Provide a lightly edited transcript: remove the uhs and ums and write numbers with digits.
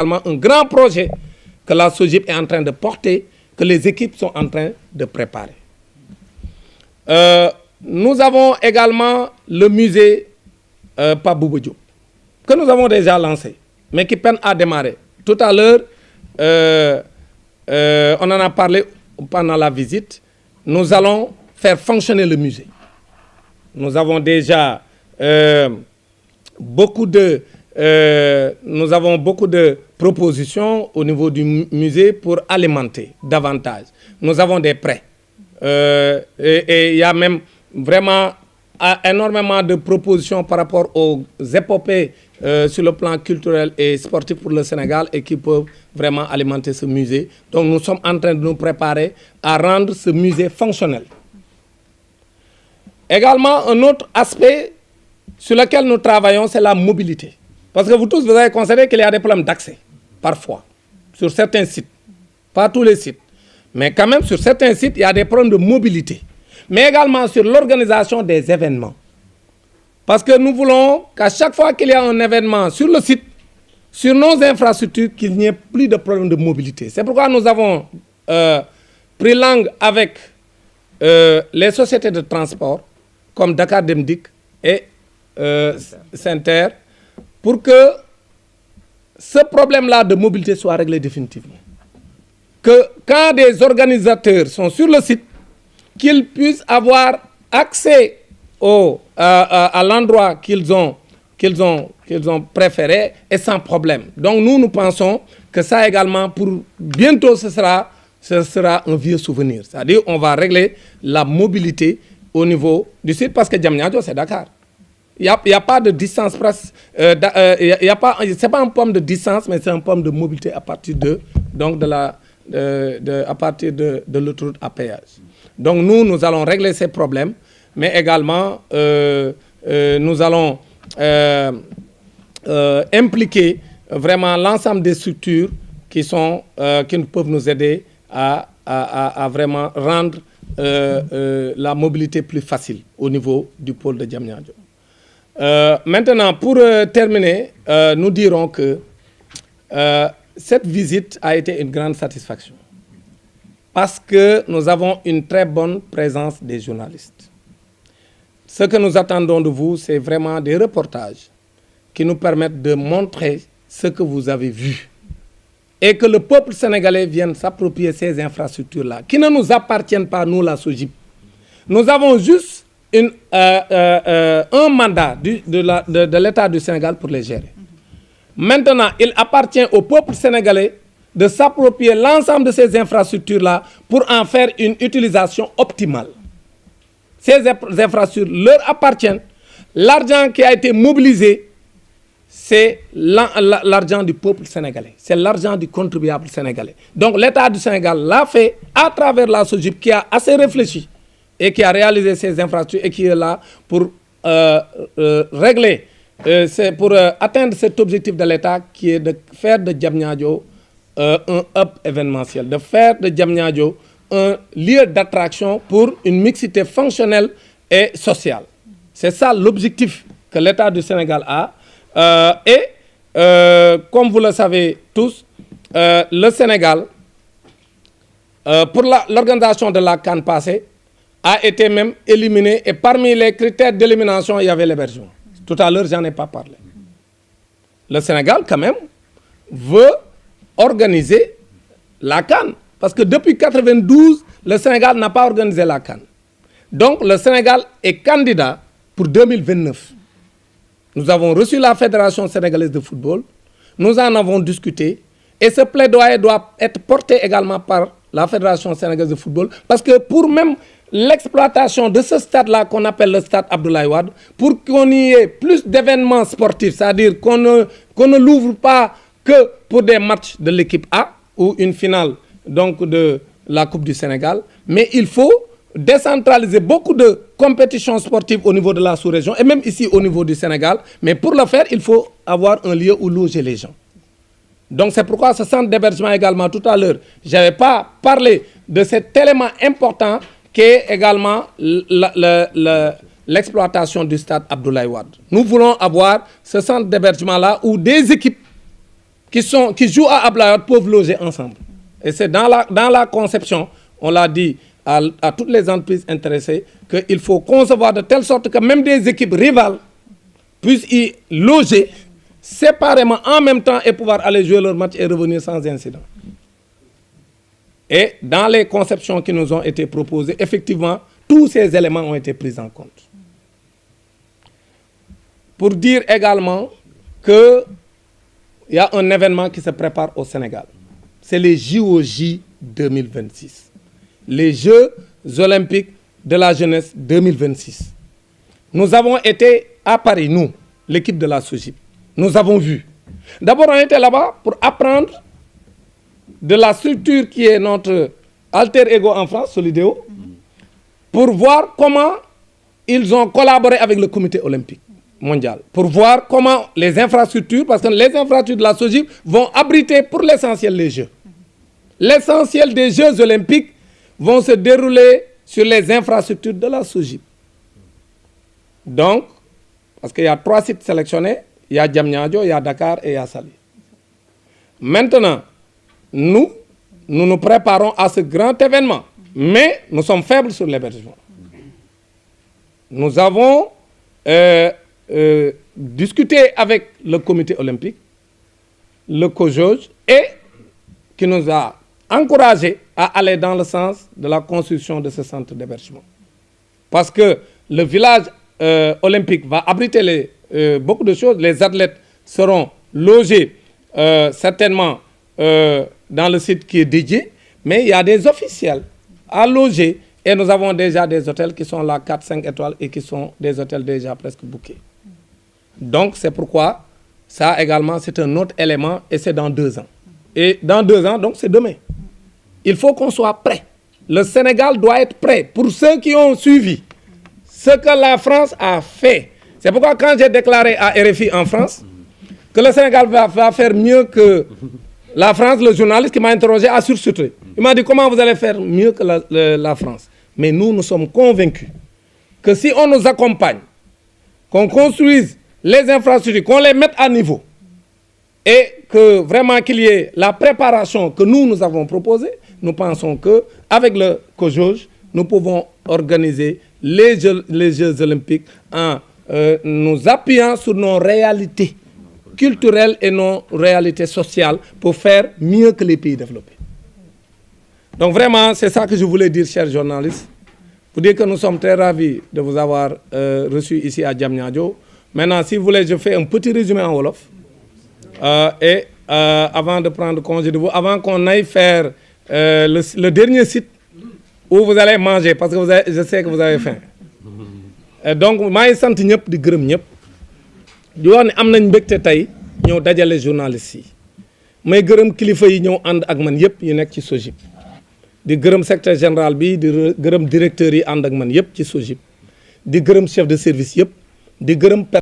également un grand projet que la SOGIP est en train de porter, que les équipes sont en train de préparer. Nous avons également le musée Pape Bouba Diop, que nous avons déjà lancé, mais qui peine à démarrer. Tout à l'heure, on en a parlé pendant la visite. Nous allons faire fonctionner le musée. Nous avons déjà beaucoup de propositions au niveau du musée pour alimenter davantage. Nous avons des prêts. Et il y a même vraiment énormément de propositions par rapport aux épopées sur le plan culturel et sportif pour le Sénégal et qui peuvent vraiment alimenter ce musée. Donc nous sommes en train de nous préparer à rendre ce musée fonctionnel. Également, un autre aspect sur lequel nous travaillons, c'est la mobilité. Parce que vous tous, vous avez constaté qu'il y a des problèmes d'accès, parfois, sur certains sites. Pas tous les sites. Mais quand même, sur certains sites, il y a des problèmes de mobilité. Mais également sur l'organisation des événements. Parce que nous voulons qu'à chaque fois qu'il y a un événement sur le site, sur nos infrastructures, qu'il n'y ait plus de problème de mobilité. C'est pourquoi nous avons pris langue avec les sociétés de transport, comme Dakar Demdik et Saint-Ter, pour que ce problème-là de mobilité soit réglé définitivement. Que quand des organisateurs sont sur le site, qu'ils puissent avoir accès à l'endroit qu'ils ont préféré et sans problème. Donc nous pensons que ça également, pour bientôt, ce sera un vieux souvenir. C'est-à-dire on va régler la mobilité au niveau du site parce que Diamniadio, c'est Dakar. Il n'y a pas de distance presque. C'est pas un problème de distance, mais c'est un problème de mobilité à partir à partir de l'autoroute à péage. Donc nous allons régler ces problèmes, mais également nous allons impliquer vraiment l'ensemble des structures qui peuvent nous aider à vraiment rendre la mobilité plus facile au niveau du pôle de Diamniadio. Maintenant, pour terminer, nous dirons que cette visite a été une grande satisfaction parce que nous avons une très bonne présence des journalistes. Ce que nous attendons de vous, c'est vraiment des reportages qui nous permettent de montrer ce que vous avez vu et que le peuple sénégalais vienne s'approprier ces infrastructures-là, qui ne nous appartiennent pas, nous, la SOGIP. Nous avons juste un mandat de l'État du Sénégal pour les gérer. Maintenant, il appartient au peuple sénégalais de s'approprier l'ensemble de ces infrastructures-là pour en faire une utilisation optimale. Ces infrastructures leur appartiennent. L'argent qui a été mobilisé, c'est l'argent du peuple sénégalais. C'est l'argent du contribuable sénégalais. Donc l'État du Sénégal l'a fait à travers la SOGIP qui a assez réfléchi et qui a réalisé ces infrastructures et qui est là pour régler, c'est pour atteindre cet objectif de l'État qui est de faire de Diamniadio un hub événementiel, de faire de Diamniadio un lieu d'attraction pour une mixité fonctionnelle et sociale. C'est ça l'objectif que l'État du Sénégal a. Comme vous le savez tous, le Sénégal, pour l'organisation de la CAN passée, a été même éliminé et parmi les critères d'élimination, il y avait l'hébergement. Tout à l'heure, j'en ai pas parlé. Le Sénégal, quand même, veut organiser la CAN. Parce que depuis 1992, le Sénégal n'a pas organisé la CAN. Donc, le Sénégal est candidat pour 2029. Nous avons reçu la Fédération sénégalaise de football. Nous en avons discuté. Et ce plaidoyer doit être porté également par la Fédération sénégalaise de football. Parce que pour même l'exploitation de ce stade-là qu'on appelle le stade Abdoulaye Wade, pour qu'on y ait plus d'événements sportifs, c'est-à-dire qu'on ne l'ouvre pas que pour des matchs de l'équipe A ou une finale donc de la Coupe du Sénégal, mais il faut décentraliser beaucoup de compétitions sportives au niveau de la sous-région et même ici au niveau du Sénégal. Mais pour le faire, il faut avoir un lieu où loger les gens. Donc c'est pourquoi ce centre d'hébergement également, tout à l'heure, je n'avais pas parlé de cet élément important qui est également l'exploitation du stade Abdoulaye Wade. Nous voulons avoir ce centre d'hébergement-là où des équipes qui jouent à Ablaye peuvent loger ensemble. Et c'est dans la conception, on l'a dit à toutes les entreprises intéressées, qu'il faut concevoir de telle sorte que même des équipes rivales puissent y loger séparément en même temps et pouvoir aller jouer leur match et revenir sans incident. Et dans les conceptions qui nous ont été proposées, effectivement, tous ces éléments ont été pris en compte. Pour dire également qu'il y a un événement qui se prépare au Sénégal. C'est les JOJ 2026. Les Jeux olympiques de la jeunesse 2026. Nous avons été à Paris, nous, l'équipe de la SOGIP. Nous avons vu. D'abord, on était là-bas pour apprendre de la structure qui est notre alter ego en France, Solidéo, pour voir comment ils ont collaboré avec le comité olympique mondial, pour voir comment les infrastructures, parce que les infrastructures de la SOGIP vont abriter pour l'essentiel les Jeux. L'essentiel des Jeux olympiques vont se dérouler sur les infrastructures de la SOGIP. Donc, parce qu'il y a 3 sites sélectionnés, il y a Diamniadio, il y a Dakar et il y a Saly. Maintenant, nous nous préparons à ce grand événement, mais nous sommes faibles sur l'hébergement. Nous avons discuté avec le comité olympique, le COJOJ, et qui nous a encouragés à aller dans le sens de la construction de ce centre d'hébergement. Parce que le village olympique va abriter beaucoup de choses. Les athlètes seront logés certainement dans le site qui est dédié, mais il y a des officiels à loger et nous avons déjà des hôtels qui sont là 4-5 étoiles et qui sont des hôtels déjà presque bookés. Donc c'est pourquoi ça également c'est un autre élément et c'est dans 2 ans. Et dans 2 ans, donc c'est demain. Il faut qu'on soit prêt. Le Sénégal doit être prêt. Pour ceux qui ont suivi ce que la France a fait, c'est pourquoi quand j'ai déclaré à RFI en France que le Sénégal va faire mieux que la France, le journaliste qui m'a interrogé a sursauté. Il m'a dit comment vous allez faire mieux que la France. Mais nous sommes convaincus que si on nous accompagne, qu'on construise les infrastructures, qu'on les mette à niveau et que vraiment qu'il y ait la préparation que nous avons proposée, nous pensons qu'avec le COJOJ, nous pouvons organiser les Jeux olympiques en nous appuyant sur nos réalités culturelles et nos réalités sociales pour faire mieux que les pays développés. Donc vraiment, c'est ça que je voulais dire, chers journalistes. Pour dire que nous sommes très ravis de vous avoir reçus ici à Diamniadio. Maintenant, si vous voulez, je fais un petit résumé en Wolof. Avant de prendre congé de vous, avant qu'on aille faire le dernier site où vous allez manger, parce que je sais que vous avez faim. Donc, je suis sant ñëpp di gërëm ñëpp di wax ne am nañ mbégte tey ñëw dajale journalistes yi may gërëm kilifa yi ñëw ànd ak man yëpp yi nekk ci SOGIP di gërëm secrétaire général bi di gërëm directeur yi ànd ak man yëpp ci SOGIP di gërëm chef de service yëpp di gërëm